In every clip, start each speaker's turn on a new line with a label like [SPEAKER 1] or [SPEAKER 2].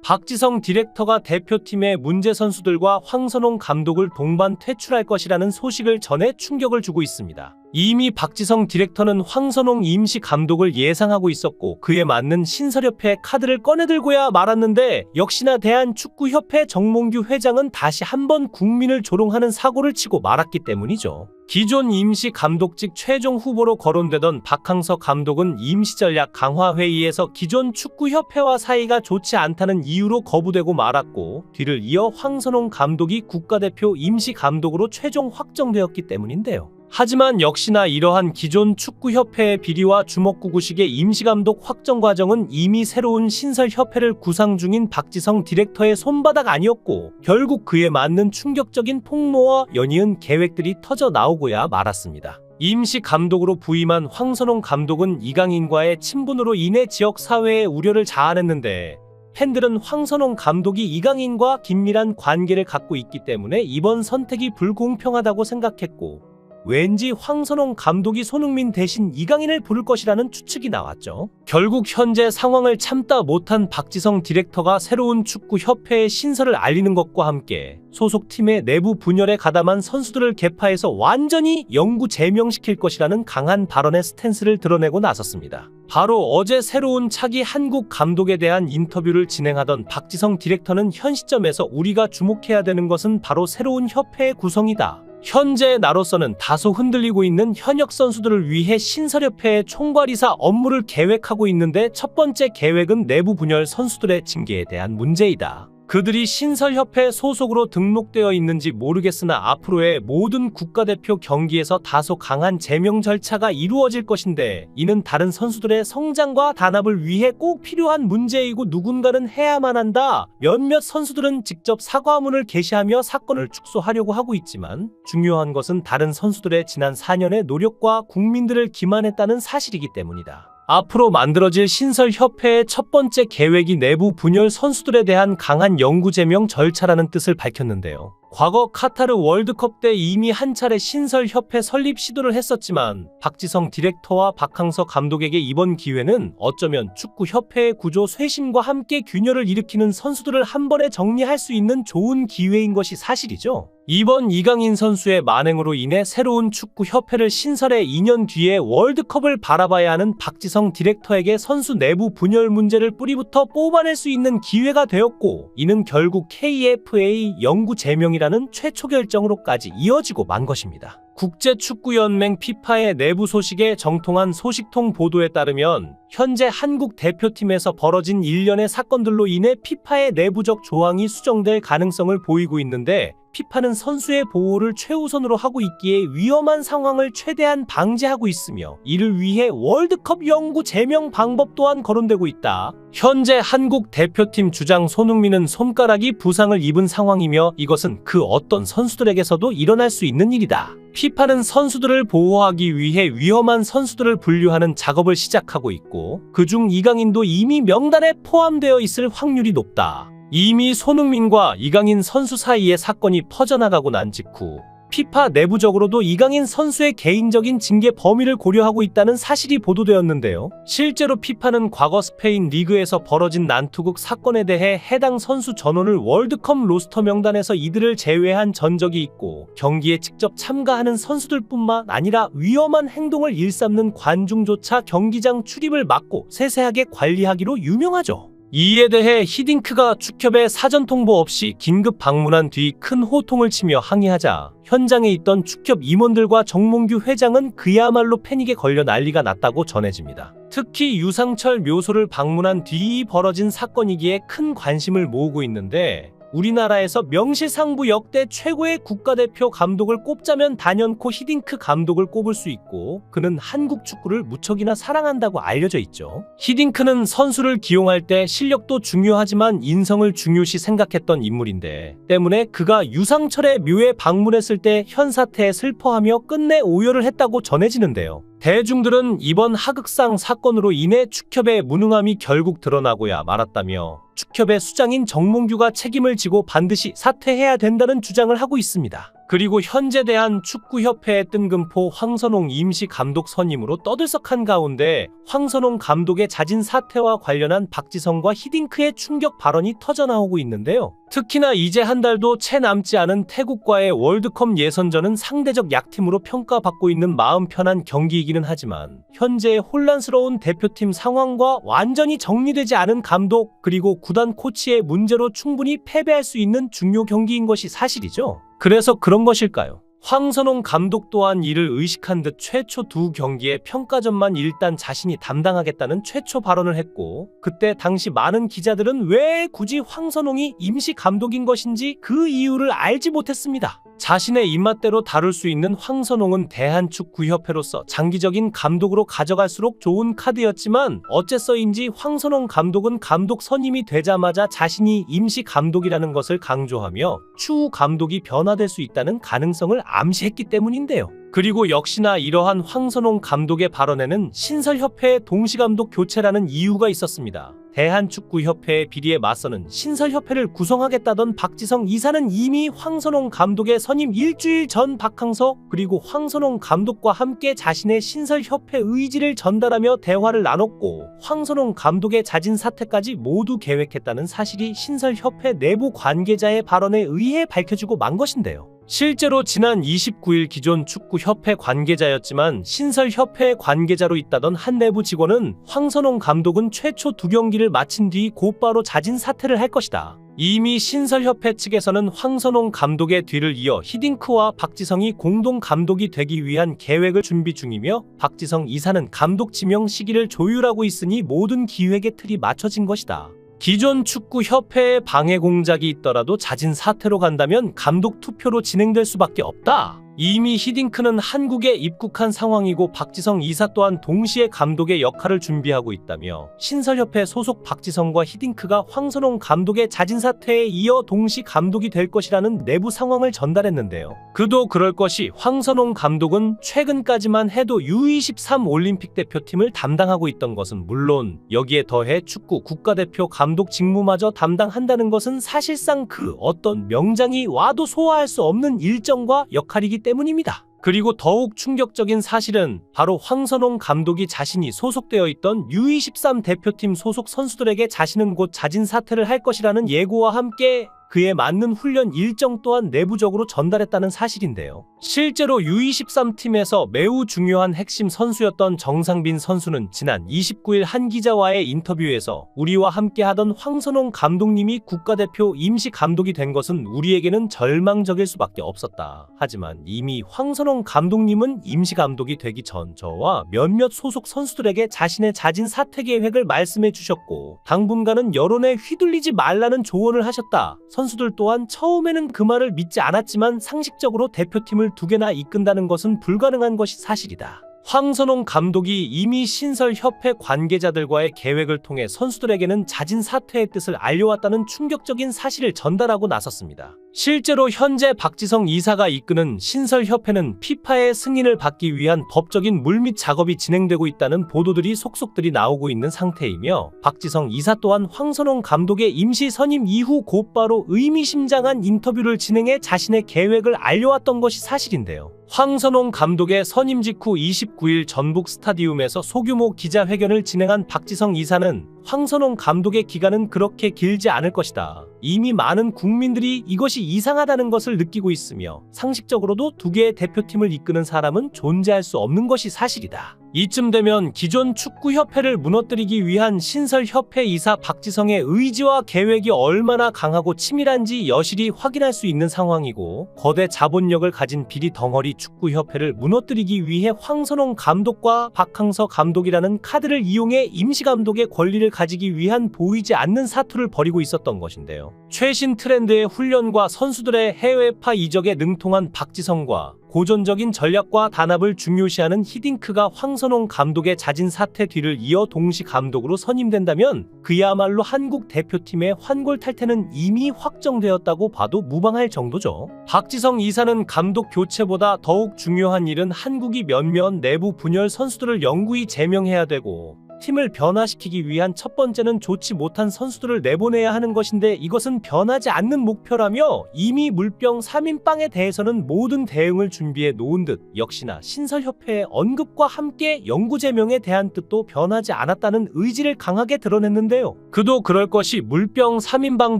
[SPEAKER 1] 박지성 디렉터가 대표팀의 문제 선수들과 황선홍 감독을 동반 퇴출할 것이라는 소식을 전해 충격을 주고 있습니다. 이미 박지성 디렉터는 황선홍 임시 감독을 예상하고 있었고 그에 맞는 신설협회 카드를 꺼내들고야 말았는데 역시나 대한축구협회 정몽규 회장은 다시 한번 국민을 조롱하는 사고를 치고 말았기 때문이죠. 기존 임시 감독직 최종 후보로 거론되던 박항서 감독은 임시전략 강화회의에서 기존 축구협회와 사이가 좋지 않다는 이유로 거부되고 말았고 뒤를 이어 황선홍 감독이 국가대표 임시 감독으로 최종 확정되었기 때문인데요. 하지만 역시나 이러한 기존 축구협회의 비리와 주먹구구식의 임시감독 확정 과정은 이미 새로운 신설협회를 구상 중인 박지성 디렉터의 손바닥 아니었고 결국 그에 맞는 충격적인 폭로와 연이은 계획들이 터져 나오고야 말았습니다. 임시감독으로 부임한 황선홍 감독은 이강인과의 친분으로 인해 지역사회의 우려를 자아냈는데 팬들은 황선홍 감독이 이강인과 긴밀한 관계를 갖고 있기 때문에 이번 선택이 불공평하다고 생각했고 왠지 황선홍 감독이 손흥민 대신 이강인을 부를 것이라는 추측이 나왔죠. 결국 현재 상황을 참다 못한 박지성 디렉터가 새로운 축구협회의 신설을 알리는 것과 함께 소속팀의 내부 분열에 가담한 선수들을 계파해서 완전히 영구 제명시킬 것이라는 강한 발언의 스탠스를 드러내고 나섰습니다. 바로 어제 새로운 차기 한국 감독에 대한 인터뷰를 진행하던 박지성 디렉터는 현 시점에서 우리가 주목해야 되는 것은 바로 새로운 협회의 구성이다. 현재 나로서는 다소 흔들리고 있는 현역 선수들을 위해 신설협회의 총괄이사 업무를 계획하고 있는데 첫 번째 계획은 내부 분열 선수들의 징계에 대한 문제이다. 그들이 신설협회 소속으로 등록되어 있는지 모르겠으나 앞으로의 모든 국가대표 경기에서 다소 강한 제명 절차가 이루어질 것인데 이는 다른 선수들의 성장과 단합을 위해 꼭 필요한 문제이고 누군가는 해야만 한다. 몇몇 선수들은 직접 사과문을 게시하며 사건을 축소하려고 하고 있지만 중요한 것은 다른 선수들의 지난 4년의 노력과 국민들을 기만했다는 사실이기 때문이다. 앞으로 만들어질 신설협회의 첫 번째 계획이 내부 분열 선수들에 대한 강한 영구 제명 절차라는 뜻을 밝혔는데요. 과거 카타르 월드컵 때 이미 한 차례 신설협회 설립 시도를 했었지만 박지성 디렉터와 박항서 감독에게 이번 기회는 어쩌면 축구협회의 구조 쇄신과 함께 균열을 일으키는 선수들을 한 번에 정리할 수 있는 좋은 기회인 것이 사실이죠. 이번 이강인 선수의 만행으로 인해 새로운 축구협회를 신설해 2년 뒤에 월드컵을 바라봐야 하는 박지성 디렉터에게 선수 내부 분열 문제를 뿌리부터 뽑아낼 수 있는 기회가 되었고 이는 결국 KFA 영구 제명이라는 최초 결정으로까지 이어지고 만 것입니다. 국제축구연맹 피파의 내부 소식에 정통한 소식통 보도에 따르면 현재 한국 대표팀에서 벌어진 일련의 사건들로 인해 피파의 내부적 조항이 수정될 가능성을 보이고 있는데 피파는 선수의 보호를 최우선으로 하고 있기에 위험한 상황을 최대한 방지하고 있으며 이를 위해 월드컵 영구 제명 방법 또한 거론되고 있다. 현재 한국 대표팀 주장 손흥민은 손가락이 부상을 입은 상황이며 이것은 그 어떤 선수들에게서도 일어날 수 있는 일이다. 피파는 선수들을 보호하기 위해 위험한 선수들을 분류하는 작업을 시작하고 있고 그중 이강인도 이미 명단에 포함되어 있을 확률이 높다. 이미 손흥민과 이강인 선수 사이의 사건이 퍼져나가고 난 직후 피파 내부적으로도 이강인 선수의 개인적인 징계 범위를 고려하고 있다는 사실이 보도되었는데요. 실제로 피파는 과거 스페인 리그에서 벌어진 난투극 사건에 대해 해당 선수 전원을 월드컵 로스터 명단에서 이들을 제외한 전적이 있고 경기에 직접 참가하는 선수들뿐만 아니라 위험한 행동을 일삼는 관중조차 경기장 출입을 막고 세세하게 관리하기로 유명하죠. 이에 대해 히딩크가 축협에 사전 통보 없이 긴급 방문한 뒤 큰 호통을 치며 항의하자 현장에 있던 축협 임원들과 정몽규 회장은 그야말로 패닉에 걸려 난리가 났다고 전해집니다. 특히 유상철 묘소를 방문한 뒤 벌어진 사건이기에 큰 관심을 모으고 있는데 우리나라에서 명실상부 역대 최고의 국가대표 감독을 꼽자면 단연코 히딩크 감독을 꼽을 수 있고 그는 한국 축구를 무척이나 사랑한다고 알려져 있죠. 히딩크는 선수를 기용할 때 실력도 중요하지만 인성을 중요시 생각했던 인물인데 때문에 그가 유상철의 묘에 방문했을 때 현 사태에 슬퍼하며 끝내 오열을 했다고 전해지는데요. 대중들은 이번 하극상 사건으로 인해 축협의 무능함이 결국 드러나고야 말았다며 축협의 수장인 정몽규가 책임을 지고 반드시 사퇴해야 된다는 주장을 하고 있습니다. 그리고 현재 대한축구협회의 뜬금포 황선홍 임시 감독 선임으로 떠들썩한 가운데 황선홍 감독의 자진 사퇴와 관련한 박지성과 히딩크의 충격 발언이 터져나오고 있는데요. 특히나 이제 한 달도 채 남지 않은 태국과의 월드컵 예선전은 상대적 약팀으로 평가받고 있는 마음 편한 경기이기는 하지만 현재의 혼란스러운 대표팀 상황과 완전히 정리되지 않은 감독 그리고 구단 코치의 문제로 충분히 패배할 수 있는 중요 경기인 것이 사실이죠. 그래서 그런 것일까요? 황선홍 감독 또한 이를 의식한 듯 최초 두 경기의 평가전만 일단 자신이 담당하겠다는 최초 발언을 했고, 그때 당시 많은 기자들은 왜 굳이 황선홍이 임시 감독인 것인지 그 이유를 알지 못했습니다. 자신의 입맛대로 다룰 수 있는 황선홍은 대한축구협회로서 장기적인 감독으로 가져갈수록 좋은 카드였지만 어째서인지 황선홍 감독은 감독 선임이 되자마자 자신이 임시 감독이라는 것을 강조하며 추후 감독이 변화될 수 있다는 가능성을 암시했기 때문인데요. 그리고 역시나 이러한 황선홍 감독의 발언에는 신설협회의 동시감독 교체라는 이유가 있었습니다. 대한축구협회의 비리에 맞서는 신설협회를 구성하겠다던 박지성 이사는 이미 황선홍 감독의 선임 일주일 전 박항서 그리고 황선홍 감독과 함께 자신의 신설협회 의지를 전달하며 대화를 나눴고 황선홍 감독의 자진 사퇴까지 모두 계획했다는 사실이 신설협회 내부 관계자의 발언에 의해 밝혀지고 만 것인데요. 실제로 지난 29일 기존 축구협회 관계자였지만 신설협회 관계자로 있다던 한 내부 직원은 황선홍 감독은 최초 두 경기를 마친 뒤 곧바로 자진 사퇴를 할 것이다. 이미 신설협회 측에서는 황선홍 감독의 뒤를 이어 히딩크와 박지성이 공동 감독이 되기 위한 계획을 준비 중이며 박지성 이사는 감독 지명 시기를 조율하고 있으니 모든 기획의 틀이 맞춰진 것이다. 기존 축구협회에 방해 공작이 있더라도 자진 사퇴로 간다면 감독 투표로 진행될 수밖에 없다. 이미 히딩크는 한국에 입국한 상황이고 박지성 이사 또한 동시에 감독의 역할을 준비하고 있다며 신설협회 소속 박지성과 히딩크가 황선홍 감독의 자진 사퇴에 이어 동시 감독이 될 것이라는 내부 상황을 전달했는데요. 그도 그럴 것이 황선홍 감독은 최근까지만 해도 U23 올림픽 대표팀을 담당하고 있던 것은 물론 여기에 더해 축구 국가대표 감독 직무마저 담당한다는 것은 사실상 그 어떤 명장이 와도 소화할 수 없는 일정과 역할이기 때문입니다. 그리고 더욱 충격적인 사실은 바로 황선홍 감독이 자신이 소속되어 있던 U23 대표팀 소속 선수들에게 자신은 곧 자진 사퇴를 할 것이라는 예고와 함께 그에 맞는 훈련 일정 또한 내부적으로 전달했다는 사실인데요. 실제로 U23 팀에서 매우 중요한 핵심 선수였던 정상빈 선수는 지난 29일 한 기자와의 인터뷰에서 우리와 함께 하던 황선홍 감독님이 국가대표 임시 감독이 된 것은 우리에게는 절망적일 수밖에 없었다. 하지만 이미 황선홍 감독님은 임시 감독이 되기 전 저와 몇몇 소속 선수들에게 자신의 자진 사퇴 계획을 말씀해 주셨고 당분간은 여론에 휘둘리지 말라는 조언을 하셨다. 선수들 또한 처음에는 그 말을 믿지 않았지만 상식적으로 대표팀을 두 개나 이끈다는 것은 불가능한 것이 사실이다. 황선홍 감독이 이미 신설협회 관계자들과의 계획을 통해 선수들에게는 자진 사퇴의 뜻을 알려왔다는 충격적인 사실을 전달하고 나섰습니다. 실제로 현재 박지성 이사가 이끄는 신설협회는 피파의 승인을 받기 위한 법적인 물밑 작업이 진행되고 있다는 보도들이 속속들이 나오고 있는 상태이며 박지성 이사 또한 황선홍 감독의 임시 선임 이후 곧바로 의미심장한 인터뷰를 진행해 자신의 계획을 알려왔던 것이 사실인데요. 황선홍 감독의 선임 직후 29일 전북 스타디움에서 소규모 기자회견을 진행한 박지성 이사는 황선홍 감독의 기간은 그렇게 길지 않을 것이다. 이미 많은 국민들이 이것이 이상하다는 것을 느끼고 있으며 상식적으로도 두 개의 대표팀을 이끄는 사람은 존재할 수 없는 것이 사실이다. 이쯤 되면 기존 축구협회를 무너뜨리기 위한 신설협회 이사 박지성의 의지와 계획이 얼마나 강하고 치밀한지 여실히 확인할 수 있는 상황이고 거대 자본력을 가진 비리 덩어리 축구협회를 무너뜨리기 위해 황선홍 감독과 박항서 감독이라는 카드를 이용해 임시감독의 권리를 가지기 위한 보이지 않는 사투를 벌이고 있었던 것인데요. 최신 트렌드의 훈련과 선수들의 해외파 이적에 능통한 박지성과 고전적인 전략과 단합을 중요시하는 히딩크가 황선홍 감독의 자진 사퇴 뒤를 이어 동시 감독으로 선임된다면 그야말로 한국 대표팀의 환골탈태는 이미 확정되었다고 봐도 무방할 정도죠. 박지성 이사는 감독 교체보다 더욱 중요한 일은 한국이 몇몇 내부 분열 선수들을 영구히 제명해야 되고 팀을 변화시키기 위한 첫 번째는 좋지 못한 선수들을 내보내야 하는 것인데 이것은 변하지 않는 목표라며 이미 물병 3인방에 대해서는 모든 대응을 준비해 놓은 듯 역시나 신설협회의 언급과 함께 영구 제명에 대한 뜻도 변하지 않았다는 의지를 강하게 드러냈는데요. 그도 그럴 것이 물병 3인방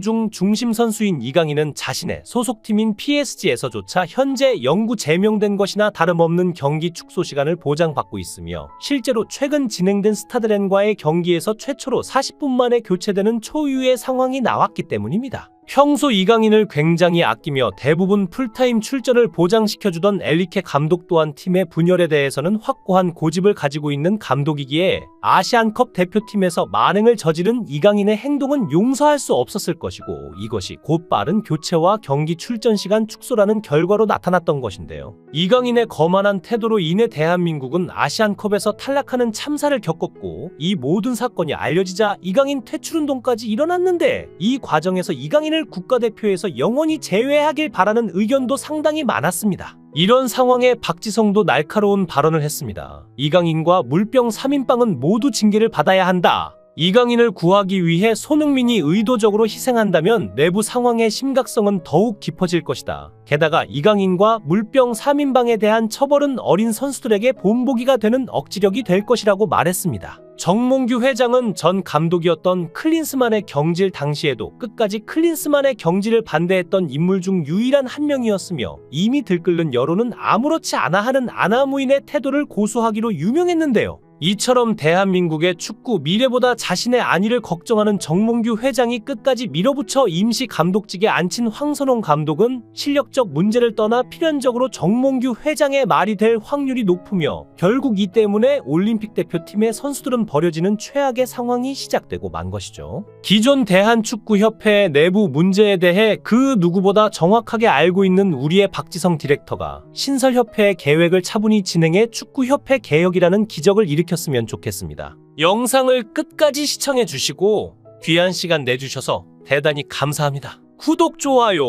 [SPEAKER 1] 중 중심 선수인 이강인은 자신의 소속팀인 PSG에서조차 현재 영구 제명된 것이나 다름없는 경기 축소 시간을 보장받고 있으며 실제로 최근 진행된 스타드렌과의 경기에서 최초로 40분 만에 교체되는 초유의 상황이 나왔기 때문입니다. 평소 이강인을 굉장히 아끼며 대부분 풀타임 출전을 보장시켜주던 엘리케 감독 또한 팀의 분열에 대해서는 확고한 고집을 가지고 있는 감독이기에 아시안컵 대표팀에서 만행을 저지른 이강인의 행동은 용서할 수 없었을 것이고 이것이 곧 빠른 교체와 경기 출전 시간 축소라는 결과로 나타났던 것인데요. 이강인의 거만한 태도로 인해 대한민국은 아시안컵에서 탈락하는 참사를 겪었고 이 모든 사건이 알려지자 이강인 퇴출운동까지 일어났는데 이 과정에서 이강인을 국가대표에서 영원히 제외하길 바라는 의견도 상당히 많았습니다. 이런 상황에 박지성도 날카로운 발언을 했습니다. 이강인과 물병 3인방은 모두 징계를 받아야 한다. 이강인을 구하기 위해 손흥민이 의도적으로 희생한다면 내부 상황의 심각성은 더욱 깊어질 것이다. 게다가 이강인과 물병 3인방에 대한 처벌은 어린 선수들에게 본보기가 되는 억지력이 될 것이라고 말했습니다. 정몽규 회장은 전 감독이었던 클린스만의 경질 당시에도 끝까지 클린스만의 경질을 반대했던 인물 중 유일한 한 명이었으며 이미 들끓는 여론은 아무렇지 않아 하는 아나무인의 태도를 고수하기로 유명했는데요. 이처럼 대한민국의 축구 미래보다 자신의 안위를 걱정하는 정몽규 회장이 끝까지 밀어붙여 임시 감독직에 앉힌 황선홍 감독은 실력적 문제를 떠나 필연적으로 정몽규 회장의 말이 될 확률이 높으며 결국 이 때문에 올림픽 대표팀의 선수들은 버려지는 최악의 상황이 시작되고 만 것이죠. 기존 대한축구협회의 내부 문제에 대해 그 누구보다 정확하게 알고 있는 우리의 박지성 디렉터가 신설협회의 계획을 차분히 진행해 축구협회 개혁이라는 기적을 일으켰으면 좋겠습니다. 영상을 끝까지 시청해 주시고 귀한 시간 내주셔서 대단히 감사합니다. 구독, 좋아요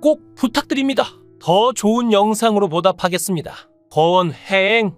[SPEAKER 1] 꼭 부탁드립니다. 더 좋은 영상으로 보답하겠습니다. 거원 해행